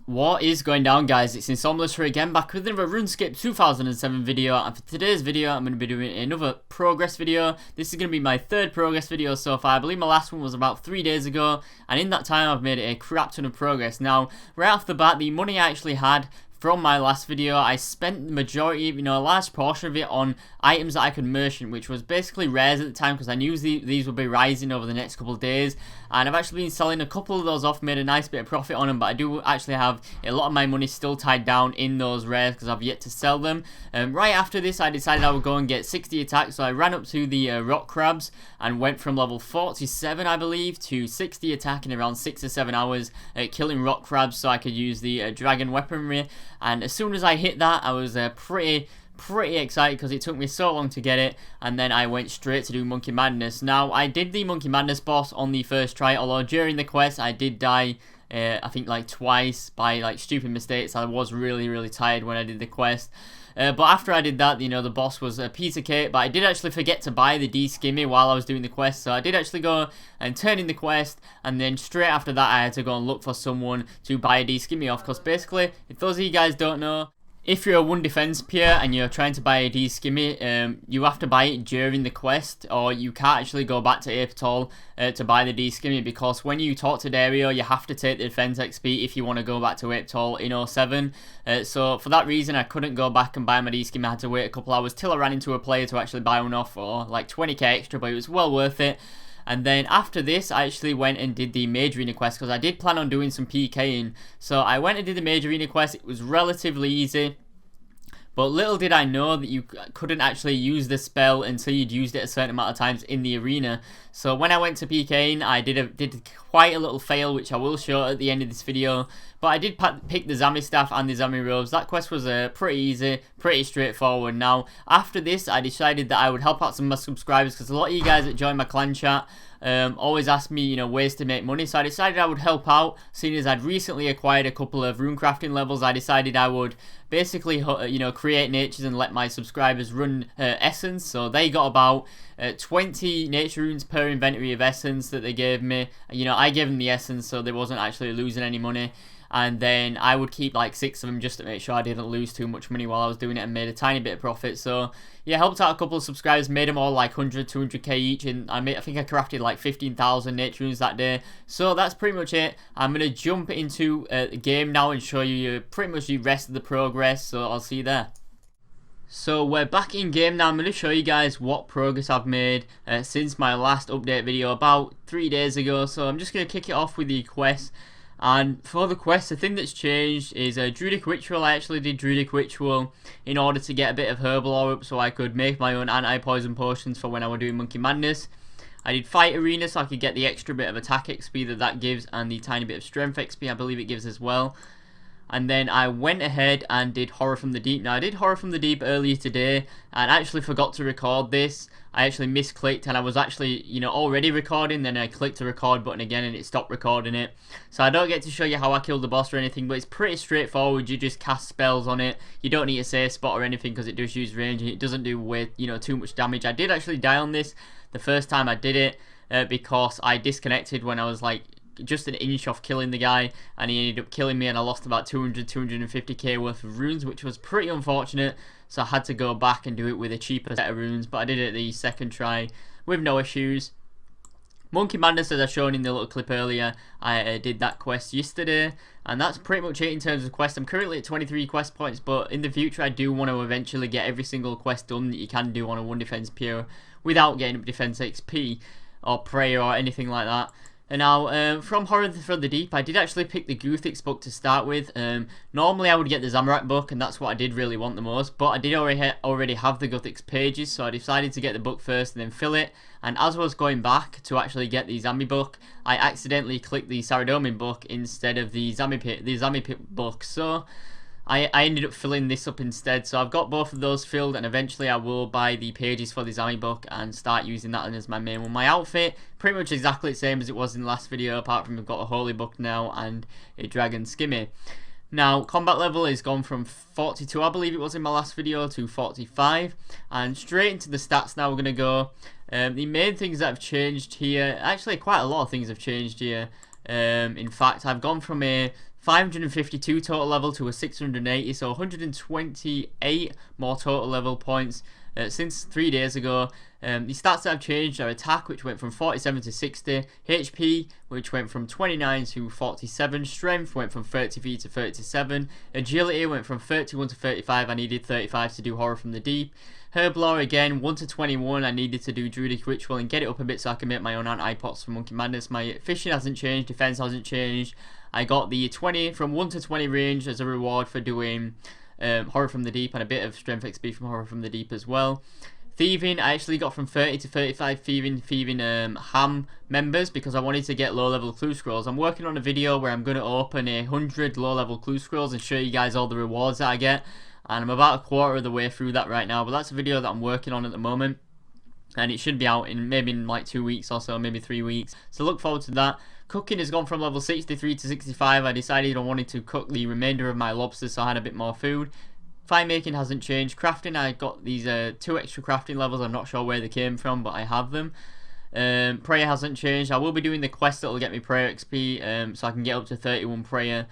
What is going down, guys? It's Insomulus here again, back with another Runescape 2007 video, and for today's video I'm going to be doing another progress video. This is going to be my third progress video so far. I believe my last one was about 3 days ago, and in that time I've made a crap ton of progress. Now, right off the bat, the money I actually had from my last video, I spent the majority, a large portion of it on items that I could merchant, which was basically rares at the time because I knew these would be rising over the next couple of days, and I've actually been selling a couple of those off, made a nice bit of profit on them, but I do actually have a lot of my money still tied down in those rares because I've yet to sell them. Right after this, I decided I would go and get 60 attacks, so I ran up to the rock crabs and went from level 47, I believe, to 60 attack in around 6 or 7 hours, killing rock crabs so I could use the dragon weaponry. And as soon as I hit that, I was pretty excited because it took me so long to get it, and then I went straight to do Monkey Madness. Now, I did the Monkey Madness boss on the first try, although during the quest I did die I think like twice by like stupid mistakes. I was really tired when I did the quest. But after I did that, the boss was a piece of cake, but I did actually forget to buy the D-Skimmy while I was doing the quest, so I did actually go and turn in the quest, and then straight after that I had to go and look for someone to buy a D-Skimmy off, because basically, if those of you guys don't know, if you're a 1 defense peer and you're trying to buy a D-Skimmy, you have to buy it during the quest, or you can't actually go back to Apatol to buy the D-Skimmy, because when you talk to Dario, you have to take the defense XP if you want to go back to Apatol in 07. So for that reason, I couldn't go back and buy my D-Skimmy. I had to wait a couple hours till I ran into a player to actually buy one off for like 20k extra, but it was well worth it. And then after this, I actually went and did the Major Arena quest, because I did plan on doing some PKing. So I went and did the Major Arena quest. It was relatively easy, but little did I know that you couldn't actually use the spell until you'd used it a certain amount of times in the arena. So when I went to PKing, I did quite a little fail, which I will show at the end of this video. But I did pick the Zami staff and the Zami robes. That quest was pretty easy, pretty straightforward. Now, after this, I decided that I would help out some of my subscribers, because a lot of you guys that join my clan chat always ask me, ways to make money. So I decided I would help out, seeing as I'd recently acquired a couple of rune crafting levels. I decided I would basically, create natures and let my subscribers run essence. So they got about 20 nature runes per inventory of essence that they gave me. I gave them the essence, so they wasn't actually losing any money. And then I would keep like 6 of them just to make sure I didn't lose too much money while I was doing it, and made a tiny bit of profit. So yeah, helped out a couple of subscribers, made them all like 100, 200k each, and I think I crafted like 15,000 nature runes that day. So that's pretty much it. I'm going to jump into the game now and show you pretty much the rest of the progress, so I'll see you there. So we're back in game now. I'm going to show you guys what progress I've made since my last update video about 3 days ago. So I'm just going to kick it off with the quest. And for the quest, the thing that's changed is Druidic Ritual. I actually did Druidic Ritual in order to get a bit of Herbal Ore up so I could make my own anti-poison potions for when I was doing Monkey Madness. I did Fight Arena so I could get the extra bit of attack XP that gives, and the tiny bit of strength XP I believe it gives as well. And then I went ahead and did Horror from the Deep. Now, I did Horror from the Deep earlier today and actually forgot to record this. I actually misclicked, and I was actually, already recording. Then I clicked the record button again and it stopped recording it. So I don't get to show you how I killed the boss or anything, but it's pretty straightforward. You just cast spells on it. You don't need to save spot or anything because it does use range and it doesn't do too much damage. I did actually die on this the first time I did it because I disconnected when I was like just an inch off killing the guy, and he ended up killing me, and I lost about 250k worth of runes, which was pretty unfortunate. So I had to go back and do it with a cheaper set of runes, but I did it the second try with no issues. Monkey Madness, as I shown in the little clip earlier, I did that quest yesterday, and that's pretty much it in terms of quest. I'm currently at 23 quest points, but in the future I do want to eventually get every single quest done that you can do on a 1 defense peer without getting up defense XP or prayer or anything like that. And now, from Horror from the Deep, I did actually pick the Guthix book to start with. Normally I would get the Zamorak book, and that's what I did really want the most, but I did already have the Guthix pages, so I decided to get the book first and then fill it. And as I was going back to actually get the Zami book, I accidentally clicked the Saradomin book instead of the Zami book, so I ended up filling this up instead. So I've got both of those filled, and eventually I will buy the pages for the Zami book and start using that as my main one. My outfit, pretty much exactly the same as it was in the last video, apart from I've got a Holy Book now and a Dragon Skimmy. Now, combat level is gone from 42, I believe it was in my last video, to 45. And straight into the stats now we're going to go. The main things that have changed here, actually quite a lot of things have changed here. In fact, I've gone from a 552 total level to a 680, so 128 more total level points since 3 days ago. The stats that have changed are attack, which went from 47 to 60, HP, which went from 29 to 47, strength went from 33 to 37, agility went from 31 to 35, I needed 35 to do Horror from the Deep. Herblore again, 1 to 21, I needed to do Druidic Ritual and get it up a bit so I can make my own anti-pots for Monkey Madness. My fishing hasn't changed, defense hasn't changed. I got the 20 from 1 to 20 range as a reward for doing Horror from the Deep, and a bit of strength XP from Horror from the Deep as well. Thieving, I actually got from 30 to 35 thieving ham members because I wanted to get low level clue scrolls. I'm working on a video where I'm going to open 100 low level clue scrolls and show you guys all the rewards that I get, and I'm about a quarter of the way through that right now, but that's a video that I'm working on at the moment, and it should be out in maybe in like 2 weeks or so, maybe 3 weeks, so look forward to that. Cooking has gone from level 63 to 65. I decided I wanted to cook the remainder of my lobsters so I had a bit more food. Fire making hasn't changed. Crafting, I got these 2 extra crafting levels. I'm not sure where they came from, but I have them. Prayer hasn't changed. I will be doing the quest that will get me prayer XP, so I can get up to 31 prayer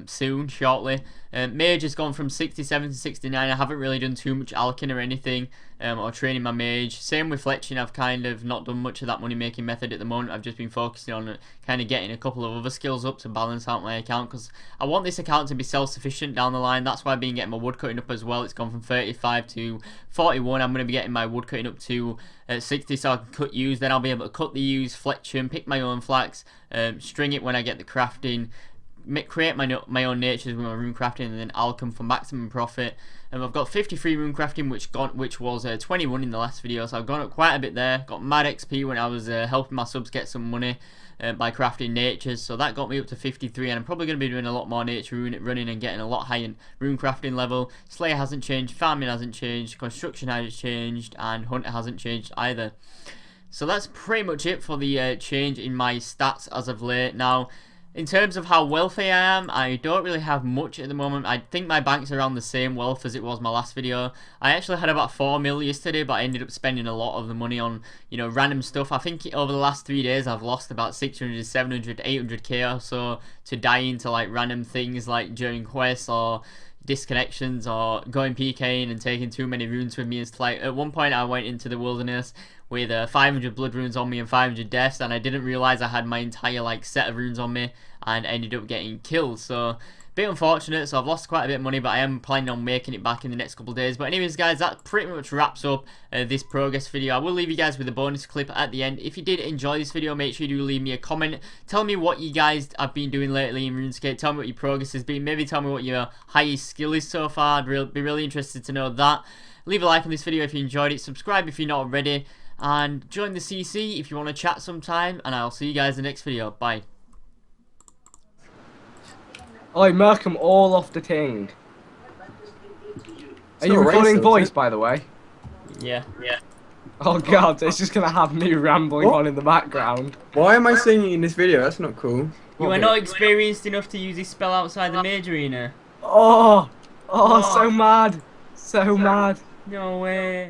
soon, shortly. Mage has gone from 67 to 69. I haven't really done too much alchemy or anything, or training my mage. Same with fletching. I've kind of not done much of that money making method at the moment. I've just been focusing on kind of getting a couple of other skills up to balance out my account, because I want this account to be self-sufficient down the line. That's why I've been getting my wood cutting up as well. It's gone from 35 to 41. I'm going to be getting my wood cutting up to 60 so I can cut yews. Then I'll be able to cut the yews, fletch them, pick my own flax, string it when I get the crafting, create my own natures with my rune crafting, and then alchem for maximum profit. And I've got 53 rune crafting, which was 21 in the last video, so I've gone up quite a bit there. Got mad XP when I was helping my subs get some money by crafting natures, so that got me up to 53, and I'm probably going to be doing a lot more nature running and getting a lot higher rune crafting level. Slayer hasn't changed, farming hasn't changed, construction hasn't changed, and hunter hasn't changed either. So that's pretty much it for the change in my stats as of late. Now, in terms of how wealthy I am, I don't really have much at the moment. I think my bank's around the same wealth as it was my last video. I actually had about 4 mil yesterday, but I ended up spending a lot of the money on, you know, random stuff. I think over the last 3 days I've lost about 600, 700, 800k or so to dying to like random things like during quests or disconnections or going PKing and taking too many runes with me. It's like at one point I went into the wilderness with 500 blood runes on me and 500 deaths, and I didn't realize I had my entire like set of runes on me and ended up getting killed. So a bit unfortunate, so I've lost quite a bit of money, but I am planning on making it back in the next couple of days. But anyways guys, that pretty much wraps up this progress video. I will leave you guys with a bonus clip at the end. If you did enjoy this video, make sure you do leave me a comment. Tell me what you guys have been doing lately in RuneScape. Tell me what your progress has been. Maybe tell me what your highest skill is so far. I'd be really interested to know that. Leave a like on this video if you enjoyed it. Subscribe if you're not already. And join the CC if you want to chat sometime. And I'll see you guys in the next video. Bye. I mark them all off the thing. Are you recording voice, by the way? Yeah. Oh god, it's just gonna have me rambling on in the background. Why am I singing in this video? That's not cool. You are not experienced enough to use this spell outside the mage arena. Oh, so mad. So mad. No way.